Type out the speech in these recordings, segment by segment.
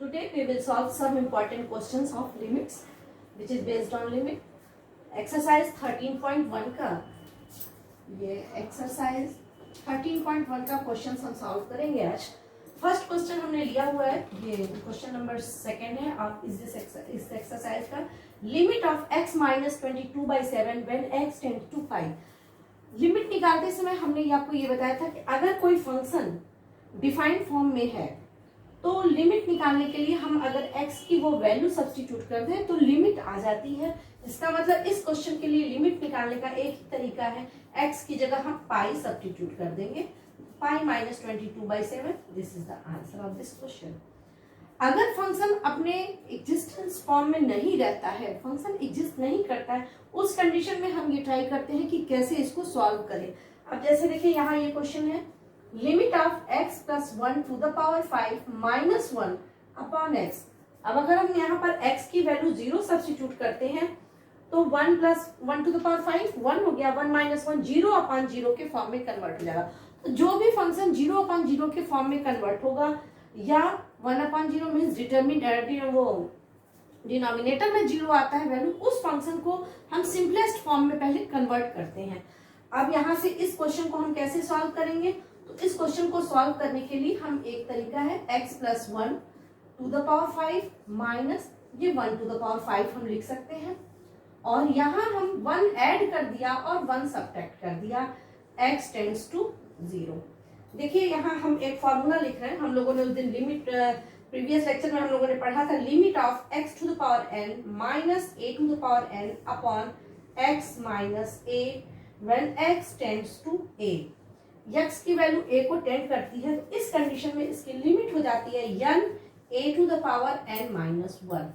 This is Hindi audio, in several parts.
Today we will solve some important questions of limits which is based on limit. Exercise 13.1 का ये एक्सरसाइज 13.1 का क्वेश्चन हम सॉल्व करेंगे आज। फर्स्ट क्वेश्चन हमने लिया हुआ है, ये क्वेश्चन नंबर सेकंड है आप इस एक्सरसाइज का। Limit of x minus 22/7 when x tends to 5। Limit निकालते समय हमने आपको ये बताया था कि अगर कोई फंक्शन डिफाइंड फॉर्म में है तो लिमिट निकालने के लिए हम अगर x की वो वैल्यू सब्स्टिट्यूट कर दें तो लिमिट आ जाती है। इसका मतलब इस क्वेश्चन के लिए लिमिट निकालने का एक ही तरीका है, x की जगह हम पाई सब्स्टिट्यूट कर देंगे, pi minus 22/7। This is the answer of this question. अगर फंक्शन अपने एग्जिस्टेंस फॉर्म में नहीं रहता है, फंक्शन एग्जिस्ट नहीं करता है, उस कंडीशन में हम ये ट्राई करते हैं कि कैसे इसको सॉल्व करें। अब जैसे देखिए यहाँ ये क्वेश्चन है, limit of x plus 1 to the power 5 minus 1 upon x। अब अगर हम यहाँ पर x की वैल्यू 0 सब्स्टिट्यूट करते हैं तो 1 प्लस 1 टू द पावर 5 1 हो गया, 1 माइनस 1 0 अपॉन 0 के फॉर्म में कन्वर्ट हो जाएगा। तो जो भी फंक्शन 0 अपॉन 0 के फॉर्म में कन्वर्ट होगा या 1 अपॉन 0 मीन्स डिनोमिनेटर में 0 आता है वैल्यू, उस फंक्शन को हम सिंपलेस्ट फॉर्म में पहले कन्वर्ट करते हैं। अब यहाँ से इस क्वेश्चन को हम कैसे सॉल्व करेंगे, तो इस क्वेश्चन को सॉल्व करने के लिए हम एक तरीका है x plus 1 to the power 5 minus ये 1 टू द पावर 5 हम लिख सकते हैं, और यहाँ हम 1 ऐड कर दिया और 1 सब्ट्रैक्ट कर दिया, x टेंड्स टू 0। देखिए यहाँ हम एक फॉर्मूला लिख रहे हैं, हम लोगों ने उस दिन लिमिट प्रीवियस लेक्चर में हम लोगों ने पढ़ा था, limit of x to the power n minus a to the power n upon x minus a when x tends to a। x की वैल्यू a को टेंड करती है तो इस कंडीशन में इसकी लिमिट हो जाती है n a to the power n minus 1।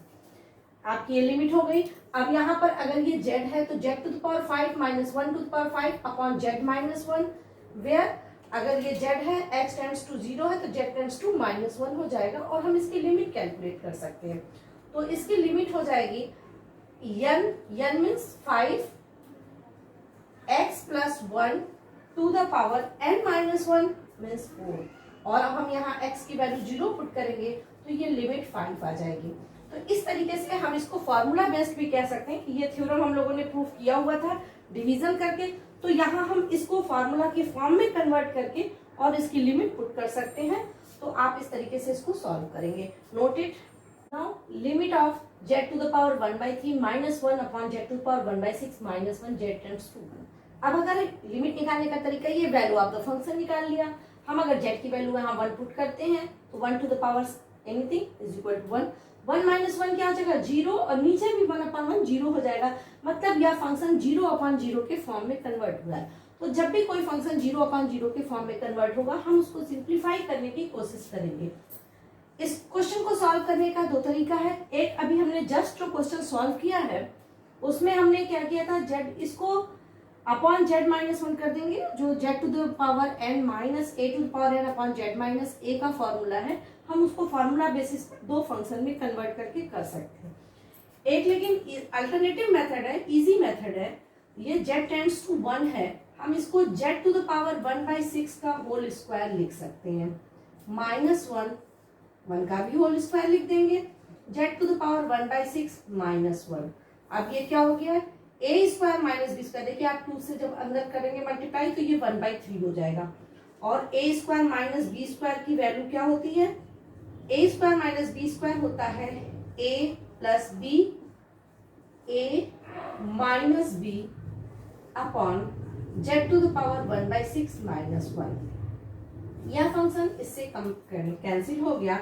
आपकी ये लिमिट हो गई। अब यहाँ पर अगर ये z है तो z to the power 5 minus 1 to the power 5 upon z minus 1, where अगर ये z है x टेंड्स टू 0 है तो z टेंड्स टू माइनस 1 हो जाएगा और हम इसकी लिमिट कैलकुलेट कर सकते हैं। तो इसकी लिमिट हो जाएगी n means 5 x plus 1 to the power n minus 1 means 4, और अब हम यहाँ x की वैल्यू 0 पुट करेंगे तो ये लिमिट 5 आ जाएगी। तो इस तरीके से हम इसको फॉर्मूला बेस्ड भी कह सकते हैं कि ये थ्योरम हम लोगों ने प्रूफ किया हुआ था डिवीजन करके, तो यहाँ हम इसको फॉर्मूला के फॉर्म में कन्वर्ट करके और इसकी लिमिट पुट कर सकते हैं। तो आप इस तरीके से इसको सॉल्व करेंगे। Note it now, limit of z to the power 1/3 minus 1 upon z to the power 1/6 minus 1 z tends to 1। अब अगर लिमिट निकालने का तरीका ये वैल्यू ऑफ द फंक्शन निकाल लिया, हम अगर z की वैल्यू यहाँ 1 पुट करते हैं तो 1 to the power anything is equal to 1, 1 minus 1 क्या हो जाएगा 0, और नीचे भी 1 अपॉन 1 0 हो जाएगा, मतलब यह फंक्शन 0 अपॉन 0 के फॉर्म में कन्वर्ट हुआ है। तो जब भी कोई फंक्शन 0 अपॉन 0 के फॉर्म में कन्वर्ट होगा हम उसको सिंप्लीफाई करने की कोशिश करेंगे। इस क्वेश्चन को सॉल्व करने का दो तरीका है। एक अभी हमने जस्ट जो क्वेश्चन सॉल्व किया है उसमें हमने क्या किया था, z इसको अपॉन z माइनस 1 कर देंगे, जो z to the power n minus a to the power n upon z minus a का फॉर्मूला है, हम उसको फॉर्मूला बेसिस दो फंक्शन में कन्वर्ट करके कर सकते हैं। एक लेकिन अल्टरनेटिव मेथड है, इजी मेथड है, ये z टेंड्स टू 1 है, हम इसको z टू द पावर 1/6 का होल स्क्वायर लिख सकते हैं, माइनस 1 का भी होल स्क्वायर लिख देंगे, z to the power 1/6 minus 1। अब ये क्या हो गया, a square minus b square, देखिए आप 2 से जब अंदर करेंगे मल्टीप्लाई तो ये 1/3 हो जाएगा, और a square minus b square की वैल्यू क्या होती है, a square minus b square होता है a plus b, a minus b upon z to the power 1/6 minus 1। यह फंक्शन इससे कम कैंसिल हो गया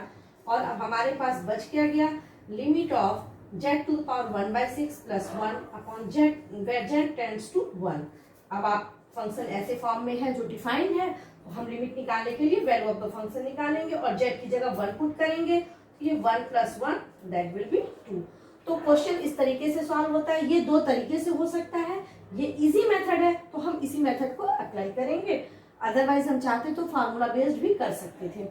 और अब हमारे पास बच क्या गया, limit of z to the power 1/6 plus 1 upon z tends to 1। अब आप फंक्शन ऐसे फॉर्म में है जो डिफाइंड है, तो हम लिमिट निकालने के लिए वैल्यू ऑफ द फंक्शन निकालेंगे और z की जगह 1 पुट करेंगे, तो ये 1 प्लस 1 दैट विल बी 2। तो क्वेश्चन इस तरीके से सॉल्व होता है। ये दो तरीके से हो सकता है, ये इजी मेथड है तो हम इसी मेथड को अप्लाई करेंगे, अदरवाइज हम चाहते तो फार्मूला बेस्ड भी कर सकते थे।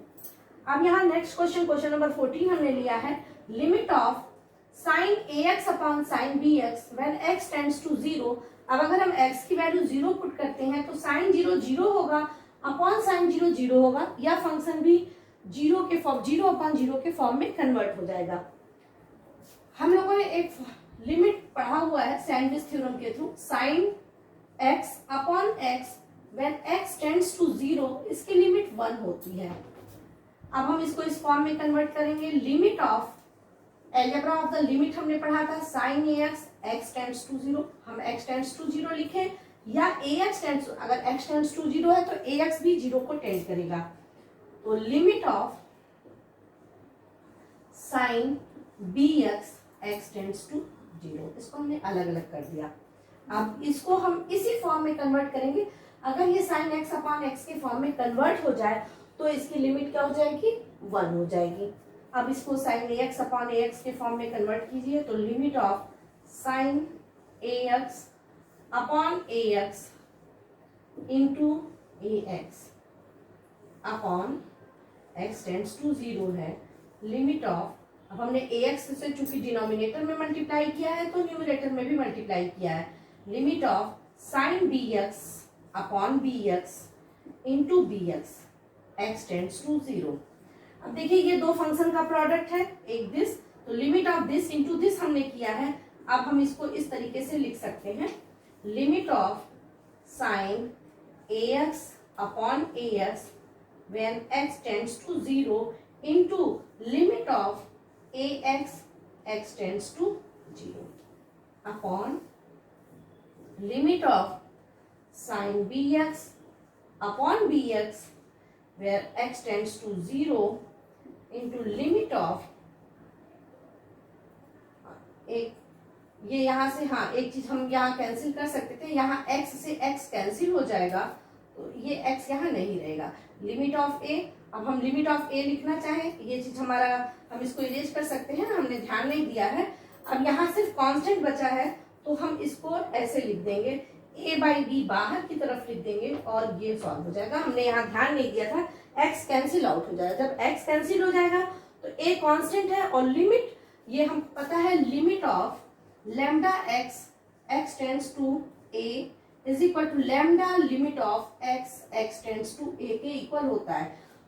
अब यहाँ नेक्स्ट क्वेश्चन नंबर 14 हमने लिया है, limit of sine ax upon sine bx when x tends to 0। अब अगर हम x की वैल्यू 0 पुट करते हैं तो साइन 0 0 होगा अपॉन साइन 0 0 होगा, या फंक्शन भी जीरो अपॉन जीरो के फॉर्म में कन्वर्ट हो जाएगा। हम लोगों ने एक लिमिट पढ़ा हुआ है सैंडविच थ्योरम के थ्रू, sine x upon x when x tends to zero, इसकी लिमिट 1 होती है। अब हम इसको इस फॉर्म में कन्वर्ट करेंगे। Limit of algebra of the limit हमने पढ़ा था sine a x, x tends to zero, हम एक्स टेंड्स टू जीरो लिखें या ए एक्स टेंड्स, अगर एक्स टेंड्स टू जीरो है तो ए एक्स भी जीरो को टेंड करेगा। तो limit of sine b x, x tends to zero, इसको हमने अलग अलग कर दिया। अब इसको हम इसी फॉर्म में कन्वर्ट करेंगे। अगर ये साइन एक्स अपॉन एक्स के फॉर्म में कन्वर्ट हो जाए तो इसकी लिमिट क्या हो जाएगी, 1 हो जाएगी। अब इसको sine a x upon a x के फॉर्म में कन्वर्ट कीजिए, तो limit of sine a x upon a x into a x upon x tends to zero है। लिमिट ऑफ, अब हमने ए एक्स से चूंकि डिनोमिनेटर में मल्टीप्लाई किया है तो न्यूमरेटर में भी मल्टीप्लाई किया है। Limit of sine b x upon b x into b x, x tends to zero. अब देखिए ये दो फंक्शन का प्रोडक्ट है, एक दिस, तो limit of this into this हमने किया है। अब हम इसको इस तरीके से लिख सकते हैं, limit of sine a x upon a x when x tends to zero into limit of a x, x tends to zero upon limit of sine b x upon b x where x tends to 0 into limit of, एक ये यहाँ से, हाँ एक चीज हम यहाँ कैंसिल कर सकते थे, यहाँ x से x कैंसिल हो जाएगा तो ये x यहाँ नहीं रहेगा। लिमिट ऑफ a, अब हम लिमिट ऑफ a लिखना चाहें, ये चीज हमारा, हम इसको इरेज कर सकते हैं, हमने ध्यान नहीं दिया है। अब यहाँ सिर्फ कांस्टेंट बचा है तो हम इसको ऐसे लिख देंगे, a बाई बी बाहर की तरफ लिख देंगे और ये सॉल्व हो जाएगा। हमने यहाँ ध्यान नहीं दिया था, x कैंसिल आउट हो जाएगा। जब x कैंसिल हो जाएगा तो a कांस्टेंट है और लिमिट, ये हम पता है, limit of lambda x, x tends to a is equal to lambda limit of x, x tends to a के इक्वल होता है।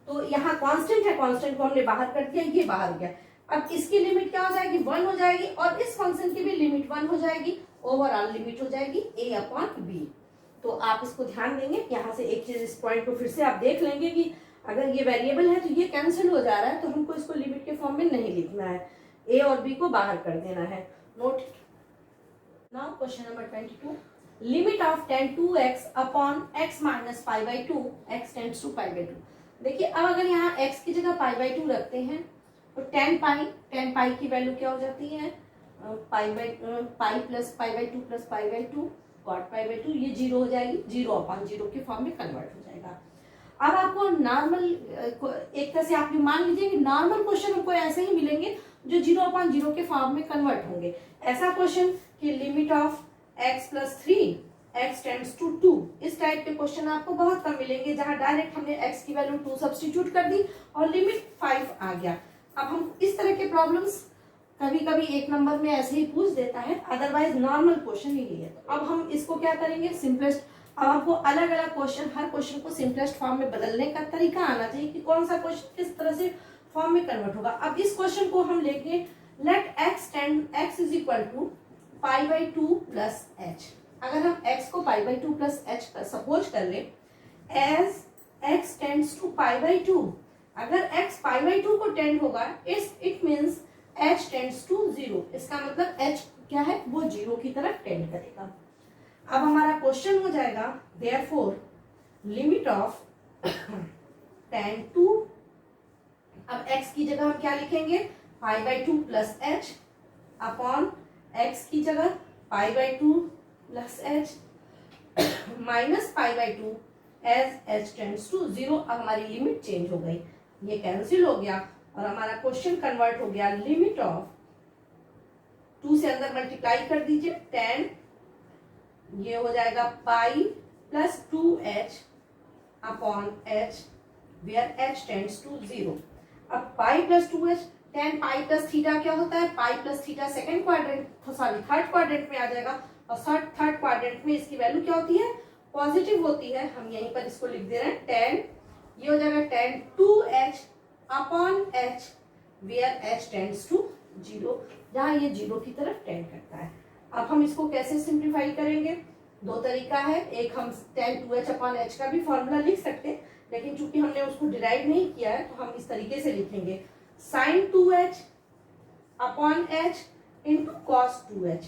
तो यहाँ कांस्टेंट है, कांस्टेंट को हमने बाहर कर दिया, ये बाहर गया। अब इसकी लिमिट क्या हो जाएगी, 1 हो जाएगी और इस फंक्शन की भी लिमिट 1 हो जाएगी। ओवरऑल लिमिट हो जाएगी a अपॉन b। तो आप इसको ध्यान देंगे, यहाँ से एक चीज, इस पॉइंट को फिर से आप देख लेंगे कि अगर ये वेरिएबल है तो ये कैंसिल हो जा रहा है, तो हमको इसको लिमिट के फॉर्म में नहीं लिखना है, a और b को बाहर कर देना है। Note now question number 22, limit of tan 2x अपॉन x minus pi by 2, x tends to pi by 2। देखिए अब अगर यहाँ x की जगह पाई बाई 2 रखते हैं तो tan पाई की वैल्यू क्या हो जाती है, pi plus pi by 2 plus pi by 2 cot pi by 2, ये 0 हो जाएगी, 0 अपॉन 0 के फॉर्म में कन्वर्ट हो जाएगा। अब आपको नॉर्मल, एक तरह से आप मान लीजिए कि नॉर्मल क्वेश्चन हमको ऐसे ही मिलेंगे जो 0 अपॉन 0 के फॉर्म में कन्वर्ट होंगे। ऐसा क्वेश्चन कि limit of x plus 3 x tends to 2, इस टाइप के क्वेश्चन आपको बहुत कम मिलेंगे जहां डायरेक्ट हमने x की वैल्यू 2 सब्स्टिट्यूट कर दी और लिमिट 5 आ गया। अब हम इस तरह के प्रॉब्लम्स कभी कभी एक नंबर में ऐसे ही पूछ देता है, अदरवाइज नॉर्मल क्वेश्चन ही नहीं है। तो अब हम इसको क्या करेंगे, सिंपलेस्ट, अब आपको अलग अलग क्वेश्चन, हर क्वेश्चन को सिंपलेस्ट फॉर्म में बदलने का तरीका आना चाहिए कि कौन सा क्वेश्चन किस तरह से फॉर्म में कन्वर्ट होगा। अब इस क्वेश्चन को हम लेंगे, let x tend x is equal to pi by 2 plus h। अगर हम x को पाई बाई 2 प्लस h का सपोज कर ले, as x tends to pi by 2, अगर x पाई बाई 2 को टेंड होगा, it means h tends to 0, इसका मतलब h क्या है, वो 0 की तरफ टेंड करेगा। अब हमारा क्वेश्चन हो जाएगा, देयरफॉर लिमिट ऑफ tan 2, अब x की जगह हम क्या लिखेंगे, pi by 2 plus h upon x की जगह pi by 2 plus h minus pi by 2 as h tends to 0। अब हमारी लिमिट चेंज हो गई, ये कैंसिल हो गया और हमारा क्वेश्चन कन्वर्ट हो गया। लिमिट ऑफ 2 से अंदर मल्टीप्लाई कर दीजिए, tan, ये हो जाएगा pi plus 2h upon h where h tends to 0। अब pi plus 2h, tan pi plus theta क्या होता है, pi plus theta second quadrant, sorry third quadrant में आ जाएगा और थर्ड क्वाड्रेंट में इसकी वैल्यू क्या होती है, पॉजिटिव होती है। हम यहीं पर इसको लिख दे रहे हैं tan, ये हो जाएगा tan 2h upon h where h tends to 0, जहां ये 0 की तरफ टेंड करता है। अब हम इसको कैसे सिंप्लीफाई करेंगे? दो तरीका है, एक हम tan 2h अपॉन h का भी फॉर्मूला लिख सकते हैं, लेकिन चूंकि हमने उसको डिराइव नहीं किया है तो हम इस तरीके से लिखेंगे sin 2h upon h into cos 2h।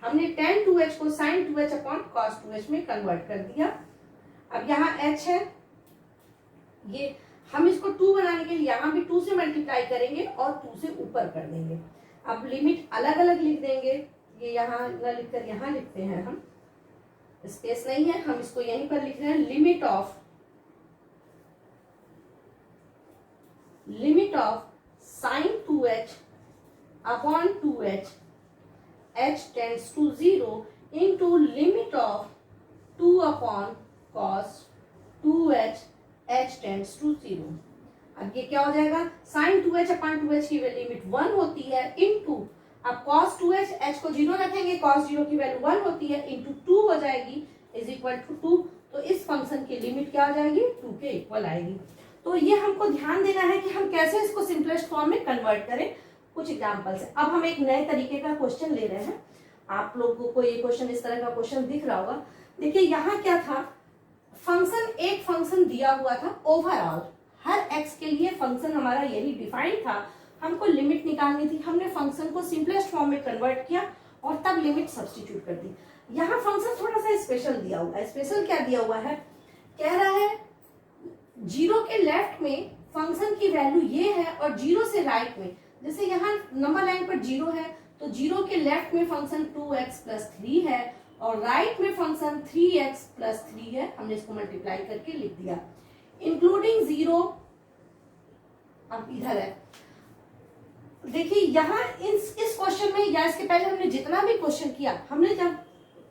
हमने tan 2h को sin 2h upon cos 2h में कन्वर्ट कर दिया। अब यहाँ h है, ये हम इसको 2 बनाने के लिए यहाँ भी 2 से मल्टीप्लाई करेंगे और 2 से ऊपर कर देंगे। अब लिमिट अलग अलग लिख देंगे, ये यहाँ न लिखकर यहाँ लिखते हैं, हम स्पेस नहीं है, हम इसको यहीं पर लिख रहे हैं। Limit of sin 2h upon 2h h tends to 0 into limit of 2 upon cos 2h h tends to 0। अब ये क्या हो जाएगा? sin 2h अपॉन 2h की लिमिट 1 होती है इंटू, अब cos 2h h को 0 रखेंगे, cos 0 की वैल्यू 1 होती है, इंटू 2 हो जाएगी इज इक्वल टू 2। तो इस फंक्शन की लिमिट क्या आ जाएगी? 2 के इक्वल आएगी। तो ये हमको ध्यान देना है कि हम कैसे इसको सिंपलेस्ट फॉर्म में कन्वर्ट करें, कुछ एग्जांपल से। अब हम एक नए तरीके का क्वेश्चन ले रहे हैं। आप लोगों को ये क्वेश्चन, इस तरह का क्वेश्चन दिख रहा होगा। देखिए यहाँ क्या था, फंक्शन, एक फंक्शन दिया हुआ था ओवरऑल, हर x के लिए फंक्शन हमारा यही डिफाइंड था, हमको लिमिट निकालनी थी। हमने फंक्शन को सिंपलेस्ट फॉर्म में कन्वर्ट किया और तब लिमिट सब्स्टिट्यूट कर दी। यहाँ फंक्शन थोड़ा सा स्पेशल दिया हुआ है। स्पेशल क्या दिया हुआ है? कह रहा है 0 के लेफ्ट में फंक्शन की वैल्यू ये है और 0 से राइट में, जैसे यहाँ नंबर लाइन पर 0 है तो 0 के लेफ्ट में फंक्शन 2x प्लस 3 है और राइट में फंक्शन 3x प्लस 3 है। हमने इसको मल्टीप्लाई करके लिख दिया, इंक्लूडिंग 0। अब इधर है, देखिए यहाँ इस क्वेश्चन में या इसके पहले हमने जितना भी क्वेश्चन किया, हमने जब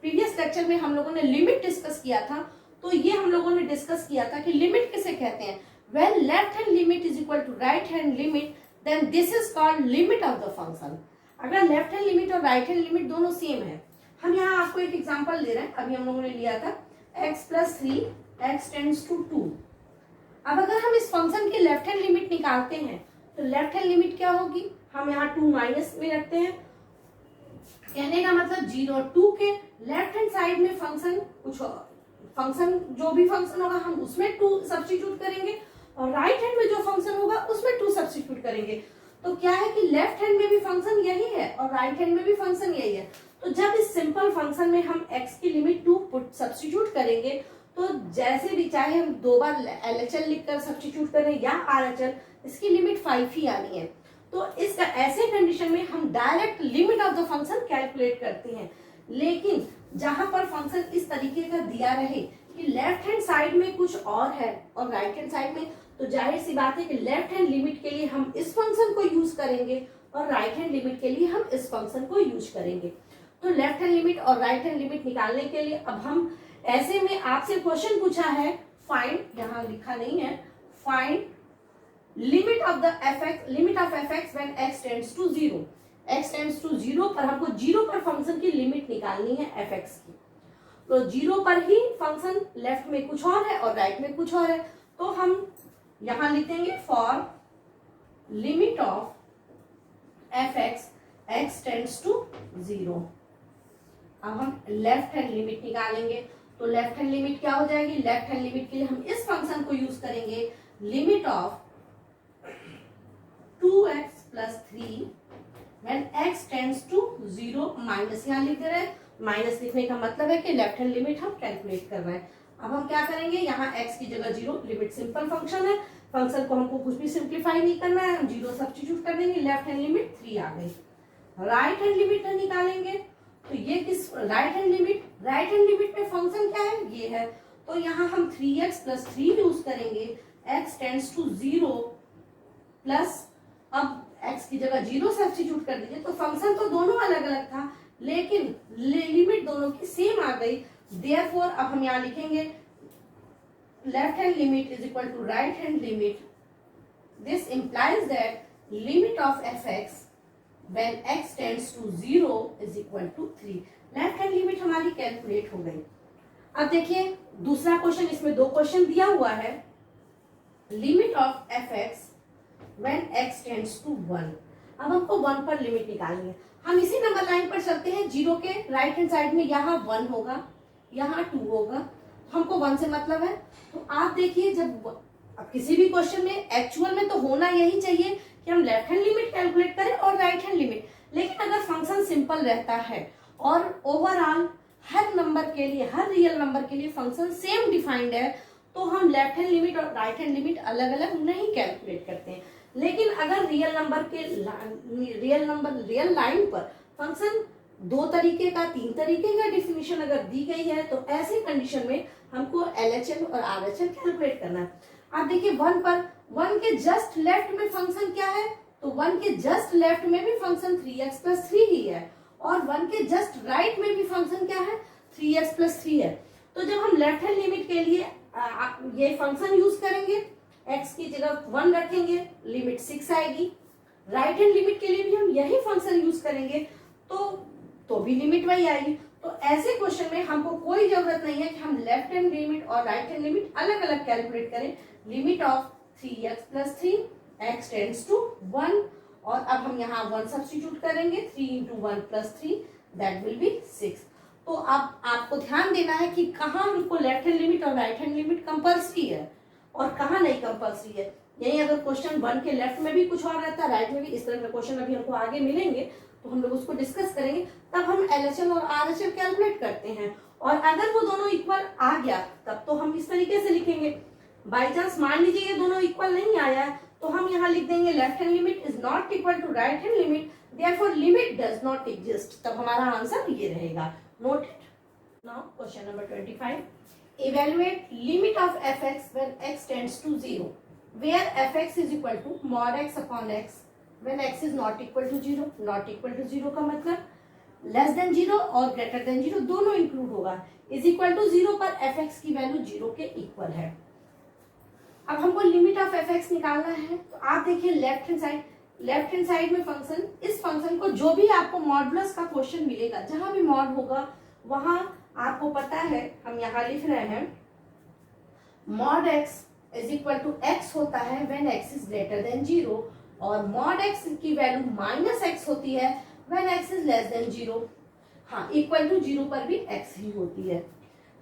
प्रीवियस लेक्चर में हम लोगों ने लिमिट डिस्कस किया था, तो ये हम लोगों ने डिस्कस किया था कि लिमिट किसे कहते हैं। When left hand limit is equal to right hand limit, then this is called limit of the function. अगर लेफ्ट हैंड लिमिट और राइट हैंड लिमिट दोनों सेम है, हम यहाँ आपको एक एग्जांपल दे रहे हैं। अभी हम लोगों ने लिया था x plus 3 x tends to 2। अब अगर हम इस फंक्शन की लेफ्ट हैंड लिमिट निकालते हैं तो लेफ्ट हैंड लिमिट क्या होगी? हम यहाँ 2 माइनस में रखते हैं, कहने का मतलब 0 2 के लेफ्ट हैंड साइड में फंक्शन कुछ, फंक्शन जो भी फंक्शन होगा हम उसमें 2 सब्स्टिट्यूट करेंगे और राइट हैंड में जो फंक्शन होगा उसमें 2 सब्स्टिट्यूट करेंगे। तो क्या है कि लेफ्ट हैंड में भी फंक्शन यही है और राइट हैंड में भी फंक्शन यही है। तो जब इस सिंपल फंक्शन में हम x की लिमिट 2 पुट सब्स्टिट्यूट करेंगे, तो जैसे भी, चाहे हम 2 बार LHL लिखकर सब्स्टिट्यूट करें या RHL, इसकी लिमिट 5 ही आनी है। तो इस ऐसे कंडीशन में हम direct limit of the function calculate करते हैं। लेकिन जहां पर फंक्शन इस तरीके का दिया रहे कि लेफ्ट हैंड साइड में कुछ और है और राइट हैंड साइड में, तो जाहिर सी बात है कि लेफ्ट हैंड लिमिट के लिए हम इस फंक्शन को यूज करेंगे और राइट हैंड लिमिट के लिए हम इस फंक्शन को यूज करेंगे। तो लेफ्ट हैंड लिमिट और राइट हैंड लिमिट निकालने के लिए अब हम ऐसे में आपसे क्वेश्चन पूछा है, फाइंड, यहाँ लिखा नहीं है, find limit of the fx, limit of fx when x tends to 0। x tends to 0 पर हमको 0 पर फंक्शन की लिमिट निकालनी है fx की। तो 0 पर ही फंक्शन लेफ्ट में कुछ और है और राइट में कुछ और है, तो हम यहां लिखेंगे for limit of fx x tends to 0। अब हम लेफ्ट हैंड लिमिट निकालेंगे, तो लेफ्ट हैंड लिमिट क्या हो जाएगी? लेफ्ट हैंड लिमिट के लिए हम इस फंक्शन को यूज करेंगे, limit of 2x plus 3 when x tends to 0, minus यहाँ लिख दे रहे हैं। माइनस लिखने का मतलब है कि लेफ्ट हैंड लिमिट हम कैलकुलेट कर रहे हैं। अब हम क्या करेंगे, यहाँ x की जगह 0, लिमिट सिंपल फंक्शन है, फंक्शन को हमको कुछ भी सिंप्लीफाई नहीं करना है, हम 0 सब्स्टिट्यूट कर देंगे, लेफ्ट हैंड लिमिट 3 आ गई। राइट हैंड लिमिट निकालेंगे, तो ये किस राइट हैंड लिमिट में फंक्शन क्या है? ये है, तो यहाँ हम 3x प्लस 3 यूज करेंगे, x टेंड्स टू 0 प्लस, अब x की जगह 0 सब्स्टिट्यूट कर दीजिए, तो फंक्शन तो दोनों अलग अलग था लेकिन लिमिट दोनों की सेम आ गई। देयरफॉर अब हम यहाँ लिखेंगे left hand limit is equal to right hand limit. This implies that limit of fx when x tends to 0 is equal to 3। Left hand limit हमारी कैलकुलेट हो गई। अब देखिए दूसरा क्वेश्चन, इसमें 2 क्वेश्चन दिया हुआ है। Limit of fx when x tends to 1। अब हमको 1 पर लिमिट निकालनी है। हम इसी नंबर लाइन पर चलते हैं। 0 के राइट हैंड साइड में यहाँ 1 होगा, यहाँ 2 होगा, हमको 1 से मतलब है। तो आप देखिए, जब अब किसी भी क्वेश्चन में एक्चुअल में तो होना यही चाहिए कि हम लेफ्ट हैंड लिमिट कैलकुलेट करें और राइट हैंड लिमिट, लेकिन अगर फंक्शन सिंपल रहता है और ओवरऑल हर नंबर के लिए, हर रियल नंबर के लिए फंक्शन सेम डिफाइंड है, तो हम लेफ्ट हैंड लिमिट और राइट हैंड लिमिट अलग अलग नहीं कैलकुलेट करते हैं। लेकिन अगर रियल लाइन पर फंक्शन 2 तरीके का, 3 तरीके का डिफिनीशन अगर दी गई है, तो ऐसे कंडीशन में हमको LHS और RHS कैलकुलेट करना है। आप देखिए 1 पर, 1 के जस्ट लेफ्ट में फंक्शन क्या है, तो 1 के जस्ट लेफ्ट में भी फंक्शन 3x प्लस 3 ही है, और 1 के जस्ट राइट में भी फंक्शन क्या है, 3x प्लस 3 है। तो जब हम लेफ्ट हैंड लिमिट के लिए ये फंक्शन यूज करेंगे, x की जगह 1 रखेंगे, लिमिट 6 आएगी। राइट हैंड लिमिट के लिए भी हम यही फंक्शन यूज करेंगे, तो भी लिमिट वही आएगी। तो ऐसे क्वेश्चन में हमको कोई जरूरत नहीं है कि हम लेफ्ट हैंड लिमिट और राइट हैंड लिमिट अलग अलग कैलकुलेट करें। Limit of 3x plus 3 x tends to 1, और अब हम यहाँ 1 सब्स्टिट्यूट करेंगे, 3 into 1 plus 3 that will be 6। तो अब आपको ध्यान देना है कि कहाँ हमको लेफ्ट हैंड लिमिट और राइट हैंड लिमिट कंपल्सरी है और कहाँ नहीं कंपल्सरी है। यही अगर क्वेश्चन 1 के लेफ्ट में भी कुछ और रहता है, राइट में भी, इस तरह का क्वेश्चन अभी हमको आगे मिलेंगे तो हम लोग उसको डिस्कस करेंगे, तब हम LHS और RHS कैलकुलेट करते हैं। और अगर वो दोनों इक्वल आ गया तब तो हम इस तरीके से लिखेंगे। बाई चांस मान लीजिए ये दोनों इक्वल नहीं आया है, तो हम यहाँ लिख देंगे left hand limit is not equal to right hand limit, therefore limit does not exist. तब हमारा आंसर ये रहेगा। Note it. Now question number 25, evaluate limit of fx when x tends to 0 where fx is equal to mod x upon x when x is not equal to 0। not equal to 0 का मतलब लेस देन 0 और ग्रेटर देन 0 दोनों इंक्लूड होगा। इज इक्वल टू 0 पर fx की वैल्यू 0 के इक्वल है। अब हमको लिमिट ऑफ fx निकालना है, तो आप देखिए लेफ्ट हैंड साइड में फंक्शन, इस फंक्शन को जो भी आपको मॉडुलस का क्वेश्चन मिलेगा, जहां भी मॉड होगा वहां आपको पता है, हम यहाँ लिख रहे हैं mod x is equal to x होता है when x is greater than 0, और मॉड x की वैल्यू माइनस x होती है when x is less than 0। हाँ, इक्वल टू 0 पर भी x ही होती है।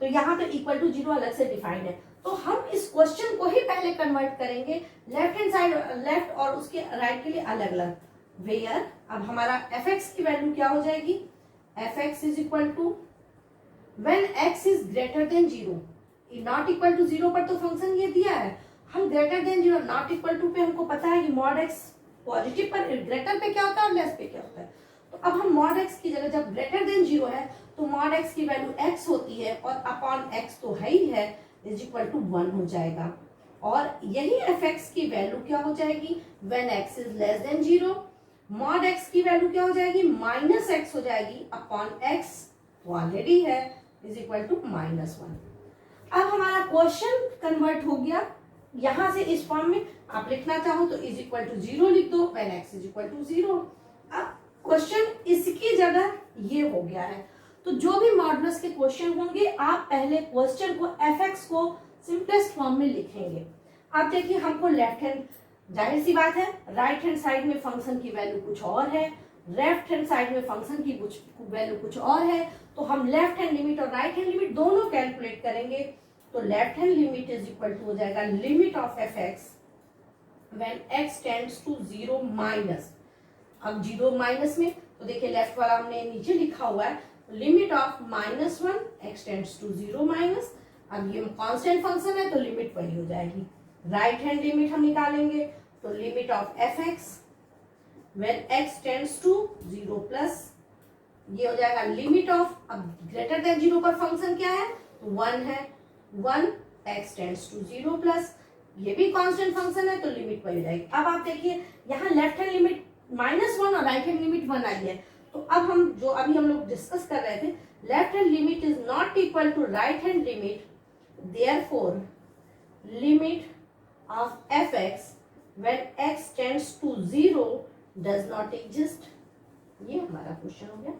तो यहाँ तो इक्वल टू 0 अलग से डिफाइन है, तो हम इस क्वेश्चन को ही पहले कन्वर्ट करेंगे लेफ्ट हैंड साइड, लेफ्ट और उसके राइट के लिए अलग अलग। वेयर अब हमारा fx की वैल्यू क्या हो जाएगी, fx is equal to when x is greater than 0, not equal to 0 पर तो फंक्शन ये दिया है, हम greater than 0, not equal to पे हमको पता है कि मॉड x पॉजिटिव पर, ग्रेटर पे क्या होता है और लेस पे क्या होता है। तो अब हम मॉड x की जगह, जब ग्रेटर देन 0 है तो मॉड x की वैल्यू x होती है और अपॉन x तो है ही है, इज इक्वल टू 1 हो जाएगा। और यही fx की वैल्यू क्या हो जाएगी, when x is less than 0, mod x की वैल्यू क्या हो जाएगी, माइनस x हो जाएगी अपॉन x ऑलरेडी है, इज इक्वल टू -1। अब हमारा क्वेश्चन कन्वर्ट हो गया यहां से इस फॉर्म में। आप लिखना चाहो तो इज इक्वल टू 0 लिख दो, when x is equal to 0। अब क्वेश्चन इसकी जगह ये हो गया है। तो जो भी मॉडुलस के क्वेश्चन होंगे, आप पहले क्वेश्चन को fx को सिंपलेस्ट फॉर्म में लिखेंगे। आप देखिए हमको लेफ्ट हैंड, जाहिर सी बात है राइट हैंड साइड में फंक्शन की वैल्यू कुछ और है, लेफ्ट हैंड साइड में फंक्शन की कुछ वैल्यू कुछ और है, तो हम लेफ्ट हैंड लिमिट और राइट हैंड लिमिट दोनों कैलकुलेट करेंगे। तो left hand limit is equal to हो जाएगा limit of fx when x tends to 0 minus. अब 0 माइनस में तो देखिए लेफ्ट वाला हमने नीचे लिखा हुआ है, limit of -1 x tends to 0 minus. अब ये कांस्टेंट फंक्शन है तो लिमिट वही हो जाएगी। राइट हैंड लिमिट हम निकालेंगे, तो limit of fx when x tends to 0 plus, ये हो जाएगा लिमिट ऑफ, अब ग्रेटर देन 0 पर फंक्शन क्या है, 1 है, 1 x टेंड्स टू 0 प्लस, ये भी कांस्टेंट फंक्शन है तो लिमिट वही रहेगी। अब आप देखिए यहाँ लेफ्ट हैंड लिमिट -1 और राइट हैंड लिमिट 1 आई है, तो अब हम जो अभी हम लोग डिस्कस कर रहे थे, left hand limit is not equal to right hand limit, therefore limit of fx when x tends to 0 does not exist. ये हमारा क्वेश्चन हो गया,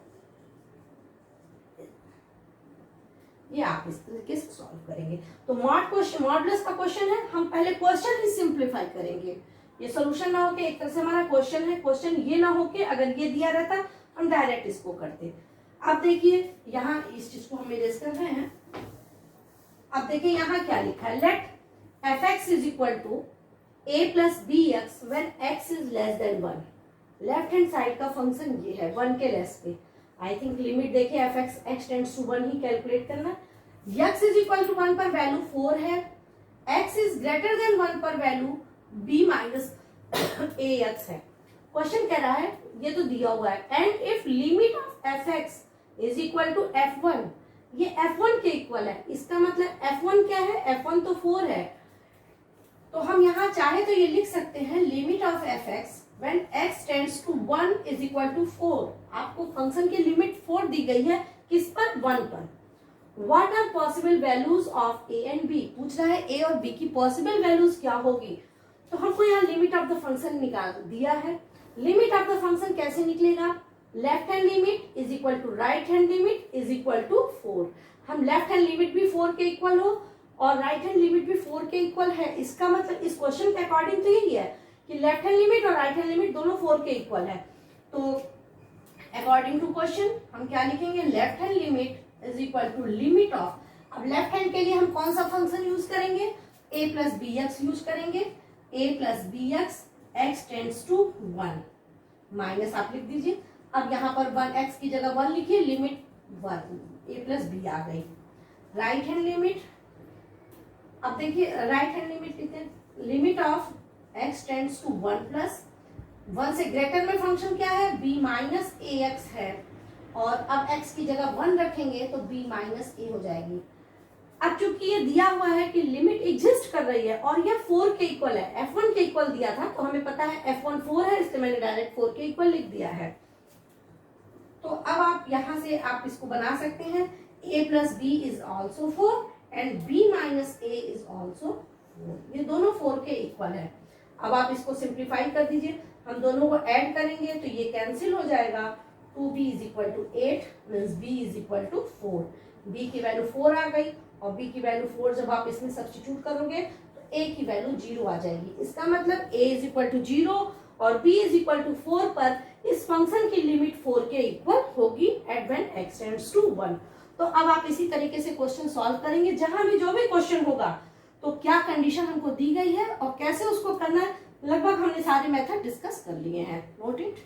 ये आप इस तरीके से सॉल्व करेंगे। तो मॉडुलस का क्वेश्चन है, हम पहले क्वेश्चन ही सिंप्लीफाई करेंगे। ये सोल्यूशन ना होके एक तरह से हमारा क्वेश्चन है, क्वेश्चन ये ना होके अगर ये दिया रहता हम डायरेक्ट इसको करते। अब देखिए यहाँ इस चीज को हम इरेज कर रहे हैं। अब देखिए यहाँ क्या लिखा है, let fx is equal to a plus B X when x is less than 1। Left hand side का फंक्शन ये है 1 के लेस पे। आई थिंक लिमिट देखिए fx x टेंड्स टू 1 ही कैलकुलेट करना। x इज इक्वल टू 1 पर वैल्यू 4 है, x इज ग्रेटर देन 1 पर वैल्यू b माइनस ax है। क्वेश्चन कह रहा है, ये तो दिया हुआ है, and if limit of fx is equal to f1, ये f1 के इक्वल है। इसका मतलब f1 क्या है, f1 तो 4 है। तो हम यहाँ चाहे तो ये लिख सकते हैं limit of fx when x tends to 1 is equal to 4। आपको फंक्शन की लिमिट 4 दी गई है, किस पर, 1 पर। What are possible values of a and b, पूछ रहा है a और b की पॉसिबल वैल्यूज क्या होगी। तो हमको यहाँ लिमिट ऑफ द फंक्शन निकाल दिया है। लिमिट ऑफ द फंक्शन कैसे निकलेगा, left hand limit is equal to right hand limit is equal to 4। हम लेफ्ट हैंड लिमिट भी 4 के इक्वल हो और राइट हैंड लिमिट भी 4 के इक्वल है। इसका मतलब इस क्वेश्चन के अकॉर्डिंग तो यही है कि लेफ्ट हैंड लिमिट और राइट हैंड लिमिट दोनों 4 के इक्वल है। तो अकॉर्डिंग टू क्वेश्चन हम क्या लिखेंगे, left hand limit is equal to limit of. अब लेफ्ट हैंड के लिए हम कौन सा फंक्शन यूज करेंगे, a plus B X use करेंगे। a plus B x x tends to 1 minus आप लिख दीजिए। अब यहाँ पर 1x की जगह 1 लिखिए, लिमिट 1 a प्लस बी आ गई। राइट हैंड लिमिट, अब देखिए राइट हैंड लिमिट लिखते हैं, limit of x tends to 1 plus 1 से ग्रेटर में फंक्शन क्या है, b माइनस ए एक्स है। और अब x की जगह 1 रखेंगे तो b माइनस ए हो जाएगी। अब चूंकि ये दिया हुआ है कि लिमिट एग्जिस्ट कर रही है और ये 4 के इक्वल है, f1 के इक्वल दिया था तो हमें पता है f1 4 है, इसलिए मैंने डायरेक्ट 4 के इक्वल लिख दिया है। तो अब आप यहाँ से आप इसको बना सकते हैं, a plus B is also 4 and b minus A is also 4। ये दोनों 4 के इक्वल है। अब आप इसको सिंप्लीफाई कर दीजिए, हम दोनों को ऐड करेंगे तो ये कैंसिल हो जाएगा। 2b is equal to 8 means b is equal to 4। b की वैल्यू 4 आ गई और b की वैल्यू 4 जब आप इसमें सब्स्टिट्यूट करोगे तो a की वैल्यू 0 आ जाएगी। इसका मतलब a इज इक्वल टू 0 और b इज इक्वल टू 4 पर इस फंक्शन की लिमिट 4 के इक्वल होगी at when x tends to 1। तो अब आप इसी तरीके से क्वेश्चन सॉल्व करेंगे, जहां भी जो भी क्वेश्चन होगा तो क्या कंडीशन हमको दी गई है और कैसे उसको करना है, लगभग हमने सारे मेथड डिस्कस कर लिए हैं। Note it.